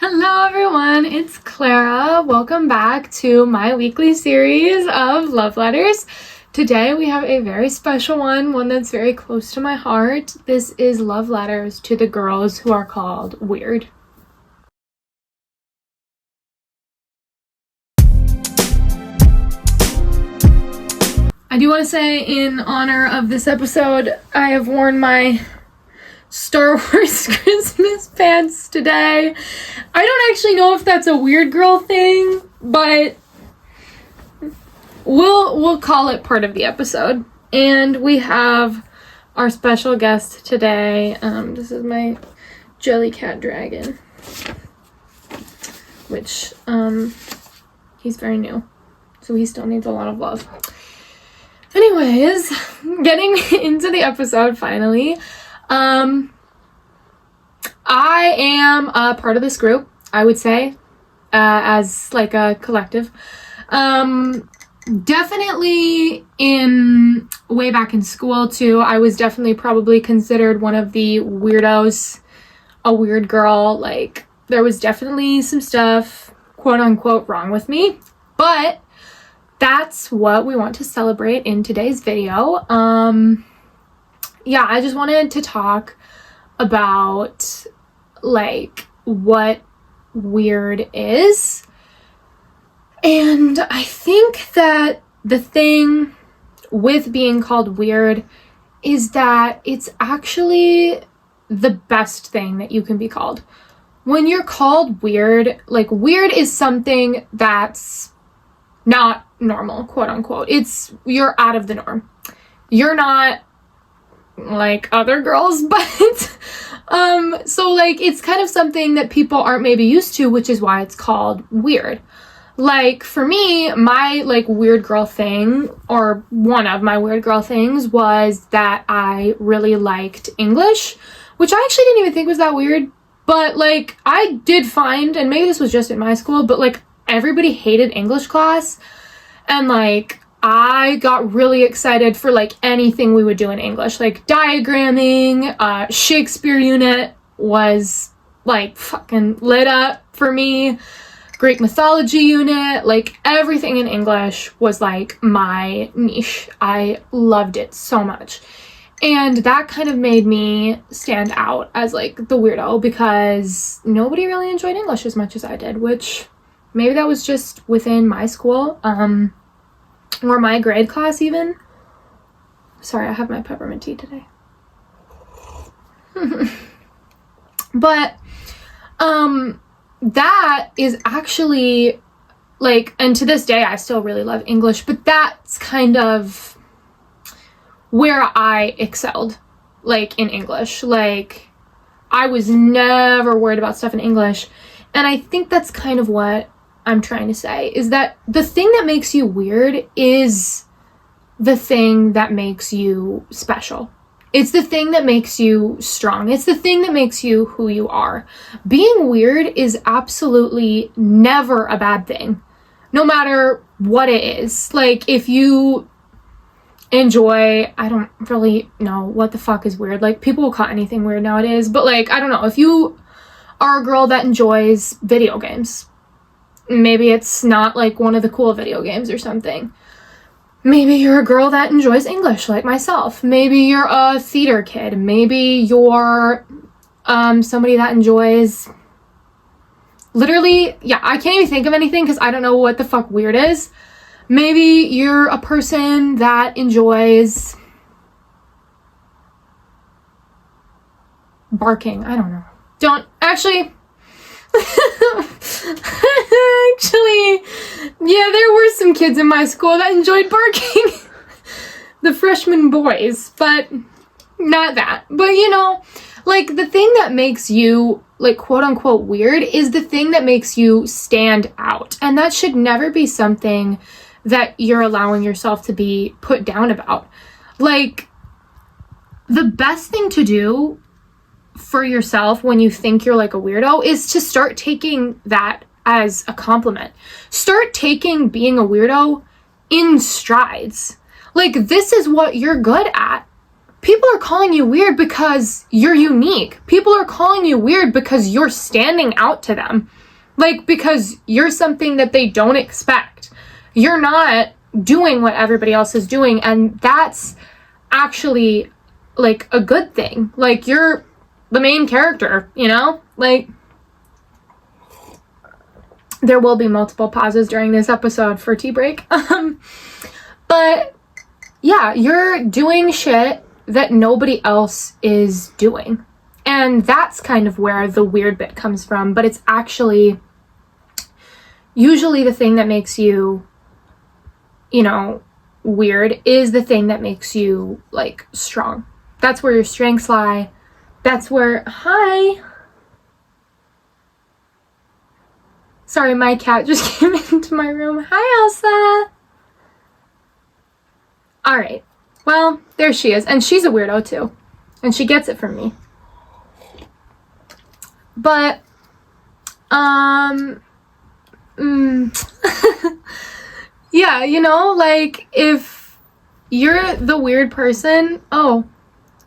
Hello everyone, it's Clara. Welcome back to my weekly series of love letters. Today we have a very special one that's very close to my heart. This is love letters to the girls who are called weird. I do want to say, in honor of this episode, I have worn my Star Wars Christmas pants today. I don't actually know if that's a weird girl thing, but we'll call it part of the episode. And we have our special guest today. This is my Jellycat dragon, which he's very new, so he still needs a lot of love. Anyways, getting into the episode finally. I am a part of this group, I would say, as like a collective. Definitely way back in school too, I was definitely probably considered one of the weirdos, a weird girl. Like, there was definitely some stuff, quote unquote, wrong with me, but that's what we want to celebrate in today's video. Yeah, I just wanted to talk about like what weird is. And I think that the thing with being called weird is that it's actually the best thing that you can be called. When you're called weird, like, weird is something that's not normal, quote unquote. You're out of the norm. You're not like other girls, but so like it's kind of something that people aren't maybe used to, which is why it's called weird. Like, for me, my like weird girl thing, or one of my weird girl things, was that I really liked English, which I actually didn't even think was that weird, but like I did find, and maybe this was just in my school, but like everybody hated English class, and like I got really excited for like anything we would do in English, like diagramming. Shakespeare unit was like fucking lit up for me. Greek mythology unit, like everything in English was like my niche. I loved it so much. And that kind of made me stand out as like the weirdo, because nobody really enjoyed English as much as I did, which maybe that was just within my school. Or my grade class even. Sorry, I have my peppermint tea today. But, that is actually, like, and to this day, I still really love English, but that's kind of where I excelled, like, in English. Like, I was never worried about stuff in English, and I think that's kind of what I'm trying to say, is that the thing that makes you weird is the thing that makes you special. It's the thing that makes you strong. It's the thing that makes you who you are. Being weird is absolutely never a bad thing, no matter what it is. Like, if you enjoy, I don't really know what the fuck is weird. Like, people will call anything weird nowadays, but like, I don't know. If you are a girl that enjoys video games, maybe it's not like one of the cool video games or something. Maybe you're a girl that enjoys English like myself. Maybe you're a theater kid. Maybe you're somebody that enjoys, literally, yeah, I can't even think of anything because I don't know what the fuck weird is. Maybe you're a person that enjoys barking. I don't know. Don't actually. Actually, yeah, there were some kids in my school that enjoyed barking. The freshman boys, but not that. But you know, like, the thing that makes you like quote unquote weird is the thing that makes you stand out. And that should never be something that you're allowing yourself to be put down about. Like, the best thing to do for yourself when you think you're like a weirdo is to start taking that as a compliment. Start taking being a weirdo in strides. Like, this is what you're good at. people are calling you weird because you're unique. People are calling you weird because you're standing out to them. Like, because you're something that they don't expect. You're not doing what everybody else is doing, and that's actually, like, a good thing. Like, you're the main character, you know? Like, there will be multiple pauses during this episode for tea break. But, yeah, you're doing shit that nobody else is doing. And that's kind of where the weird bit comes from, but it's actually usually the thing that makes you, you know, weird is the thing that makes you, like, strong. That's where your strengths lie. That's where, hi. Sorry, my cat just came into my room. Hi, Elsa. All right. Well, there she is. And she's a weirdo too. And she gets it from me. But, yeah, you know, like, if you're the weird person, oh,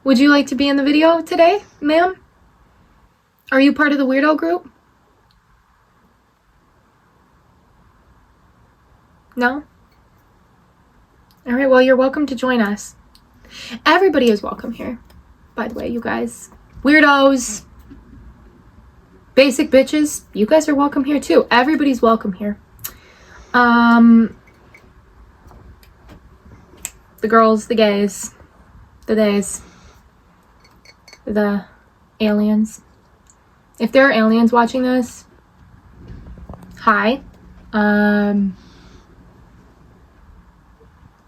would you like to be in the video today, ma'am? Are you part of the weirdo group? No? All right, well, you're welcome to join us. Everybody is welcome here, by the way, you guys. Weirdos, basic bitches, you guys are welcome here too. Everybody's welcome here. The girls, the gays, the theys, the aliens. If there are aliens watching this, hi.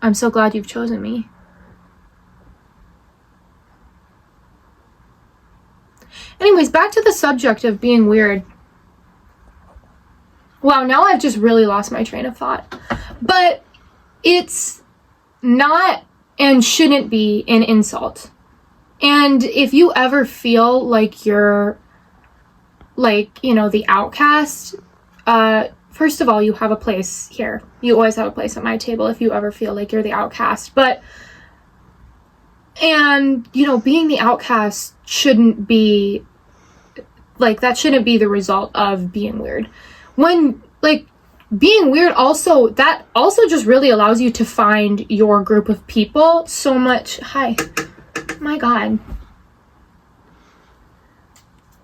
I'm so glad you've chosen me. Anyways, back to the subject of being weird. Wow, now I've just really lost my train of thought. But it's not and shouldn't be an insult. And if you ever feel like you're, like, you know, the outcast, first of all, you have a place here. You always have a place at my table if you ever feel like you're the outcast. And, you know, being the outcast shouldn't be, like, that shouldn't be the result of being weird. When, like, being weird also, that also just really allows you to find your group of people so much, hi, my God,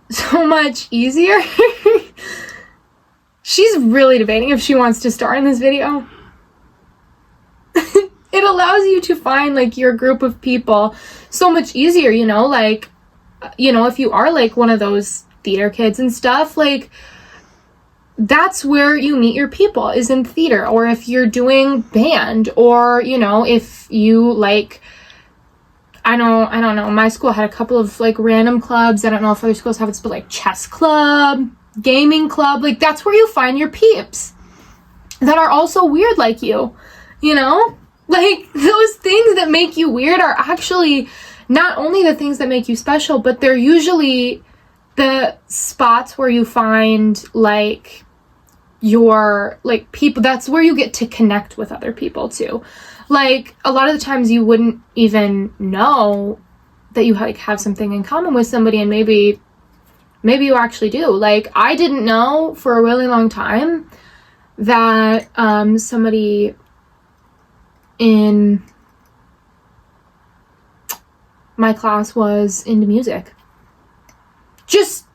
so much easier. She's really debating if she wants to star in this video. It allows you to find, like, your group of people so much easier, you know, like, you know, if you are, like, one of those theater kids and stuff, like, that's where you meet your people, is in theater. Or if you're doing band, or, you know, if you, like, I don't know, my school had a couple of, like, random clubs. I don't know if other schools have it, but, like, chess club, gaming club, like, that's where you find your peeps that are also weird like you know? Like, those things that make you weird are actually not only the things that make you special, but they're usually the spots where you find, like, your, like, people, that's where you get to connect with other people too. Like, a lot of the times you wouldn't even know that you, like, have something in common with somebody, and maybe you actually do. Like, I didn't know for a really long time that somebody in my class was into music. Just,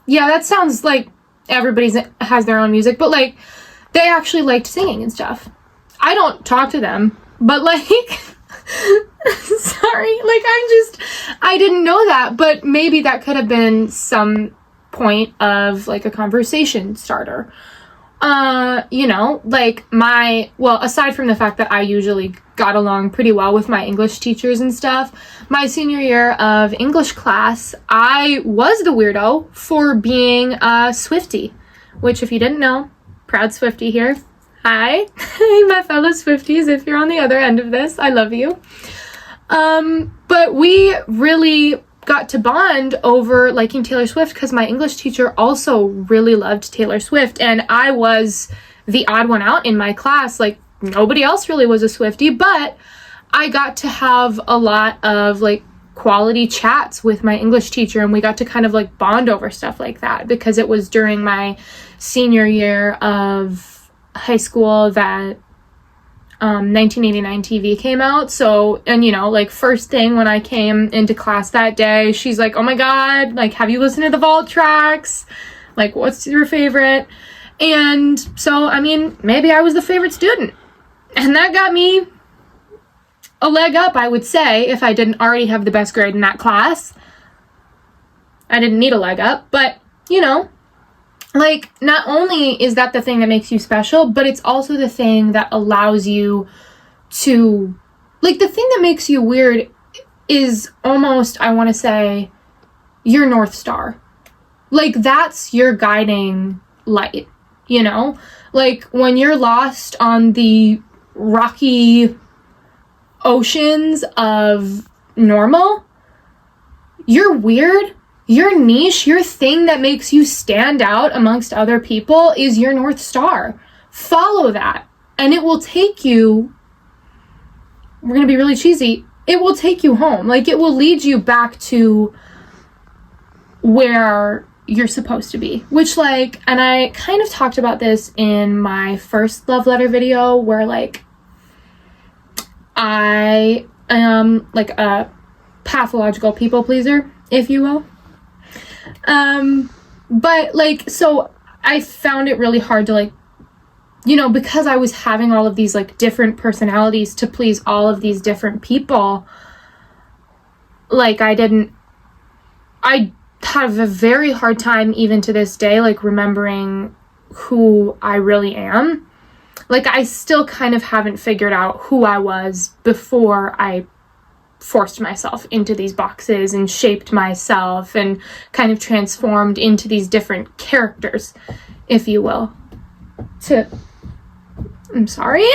yeah, that sounds like everybody's has their own music, but, like, they actually liked singing and stuff. I don't talk to them, but, like, sorry, like, I didn't know that, but maybe that could have been some point of, like, a conversation starter. You know, like, well, aside from the fact that I usually got along pretty well with my English teachers and stuff, my senior year of English class, I was the weirdo for being a Swiftie, which, if you didn't know, proud Swiftie here. Hi, my fellow Swifties, if you're on the other end of this, I love you. But we really got to bond over liking Taylor Swift because my English teacher also really loved Taylor Swift, and I was the odd one out in my class. Like, nobody else really was a Swiftie, but I got to have a lot of, like, quality chats with my English teacher, and we got to kind of like bond over stuff like that, because it was during my senior year of high school that 1989 TV came out. So, and you know, like first thing when I came into class that day, she's like, oh my God, like, have you listened to the vault tracks? Like, what's your favorite? And so, I mean, maybe I was the favorite student, and that got me a leg up, I would say, if I didn't already have the best grade in that class. I didn't need a leg up, but you know, like, not only is that the thing that makes you special, but it's also the thing that allows you to, like, the thing that makes you weird is almost, I want to say, your North Star. Like, that's your guiding light, you know? Like, when you're lost on the rocky oceans of normal, you're weird. Your niche, your thing that makes you stand out amongst other people is your North Star. Follow that, and it will take you, we're going to be really cheesy, it will take you home. Like, it will lead you back to where you're supposed to be. Which, like, and I kind of talked about this in my first love letter video, where, like, I am, like, a pathological people pleaser, if you will. But like, so I found it really hard to, like, you know, because I was having all of these like different personalities to please all of these different people, like I have a very hard time even to this day, like remembering who I really am. Like, I still kind of haven't figured out who I was before I forced myself into these boxes and shaped myself and kind of transformed into these different characters, if you will. I'm sorry.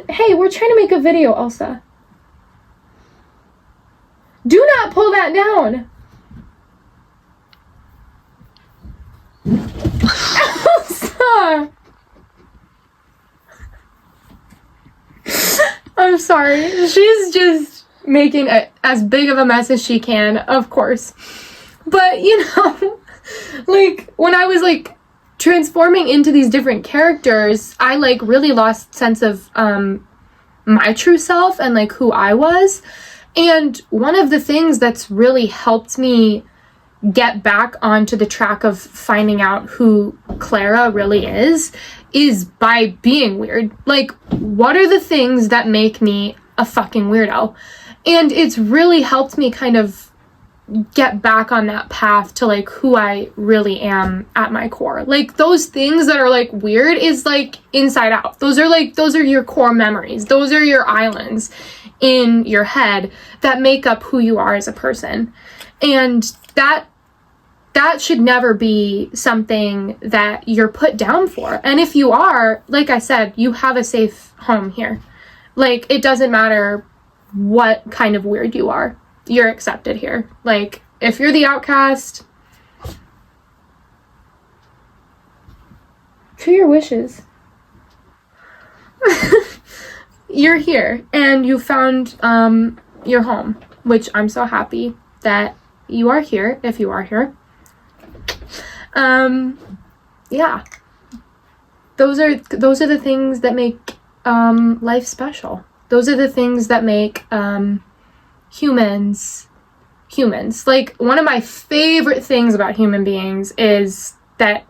Hey, we're trying to make a video, Elsa. Do not pull that down. Elsa! I'm sorry. She's just making as big of a mess as she can, of course. But, you know, like, when I was, like, transforming into these different characters, I, like, really lost sense of my true self and, like, who I was. And one of the things that's really helped me get back onto the track of finding out who Clara really is by being weird. Like, what are the things that make me a fucking weirdo? And it's really helped me kind of get back on that path to, like, who I really am at my core. Like, those things that are, like, weird is, like, inside out. Those are your core memories. Those are your islands in your head that make up who you are as a person. And that should never be something that you're put down for. And if you are, like I said, you have a safe home here. Like, it doesn't matter what kind of weird you are. You're accepted here. Like, if you're the outcast, to your wishes. You're here, and you found your home, which I'm so happy that you are here, if you are here. Yeah. Those are the things that make life special. Those are the things that make humans. Like, one of my favorite things about human beings is that,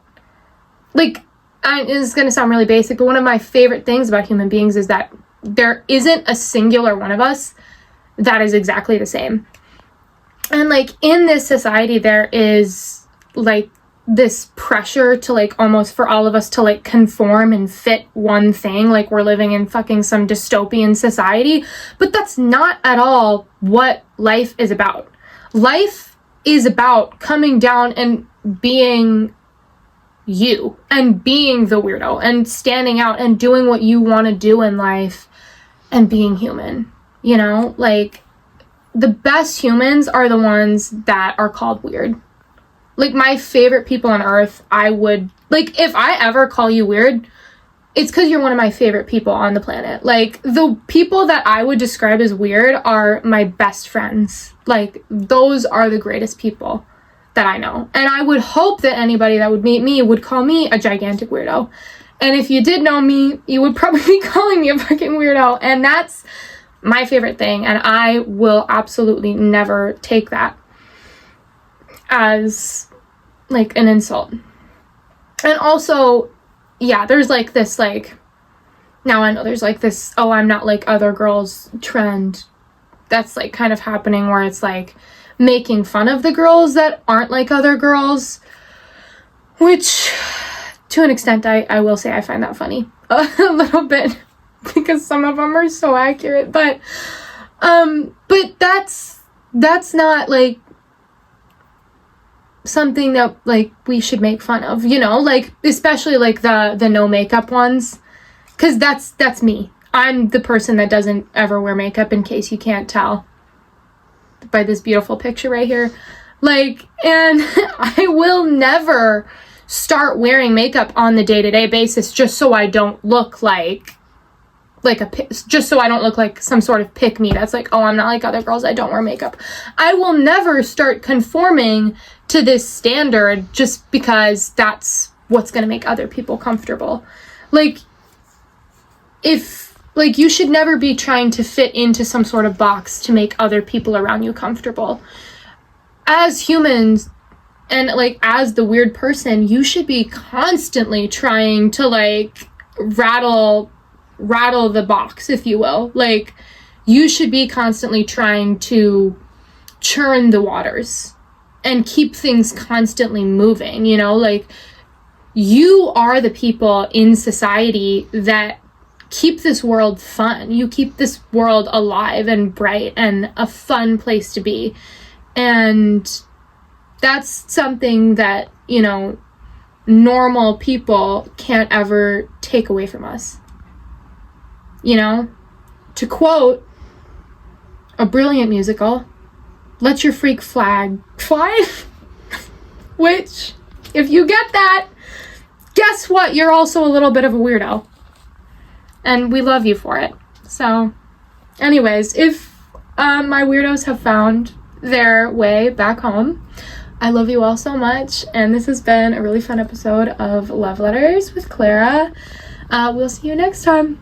like, it's going to sound really basic, but one of my favorite things about human beings is that there isn't a singular one of us that is exactly the same. And, like, in this society, there is, like, this pressure to, like, almost for all of us to, like, conform and fit one thing, like we're living in fucking some dystopian society. But that's not at all what life is about. Life is about coming down and being you and being the weirdo and standing out and doing what you want to do in life and being human. You know, like, the best humans are the ones that are called weird. Like, my favorite people on earth, I would, like, if I ever call you weird, it's because you're one of my favorite people on the planet. Like, the people that I would describe as weird are my best friends. Like, those are the greatest people that I know. And I would hope that anybody that would meet me would call me a gigantic weirdo. And if you did know me, you would probably be calling me a fucking weirdo. And that's my favorite thing. And I will absolutely never take that as, like, an insult. And also, yeah, there's, like, this, like, now I know there's, like, this, oh, I'm not like other girls trend that's, like, kind of happening where it's, like, making fun of the girls that aren't like other girls, which, to an extent, I will say I find that funny a little bit, because some of them are so accurate, but that's not, like, something that, like, we should make fun of, you know, like, especially, like, the no makeup ones, because that's me. I'm the person that doesn't ever wear makeup, in case you can't tell by this beautiful picture right here. Like, and I will never start wearing makeup on the day-to-day basis just so I don't look like just so I don't look like some sort of pick-me that's like, oh, I'm not like other girls, I don't wear makeup. I will never start conforming to this standard just because that's what's going to make other people comfortable. Like, you should never be trying to fit into some sort of box to make other people around you comfortable. As humans, and, like, as the weird person, you should be constantly trying to, like, rattle the box, if you will. Like, you should be constantly trying to churn the waters and keep things constantly moving, you know? Like, you are the people in society that keep this world fun. You keep this world alive and bright and a fun place to be. And that's something that, you know, normal people can't ever take away from us. You know, to quote a brilliant musical, let your freak flag fly. Which, if you get that, guess what? You're also a little bit of a weirdo. And we love you for it. So, anyways, if my weirdos have found their way back home, I love you all so much. And this has been a really fun episode of Love Letters with Clara. We'll see you next time.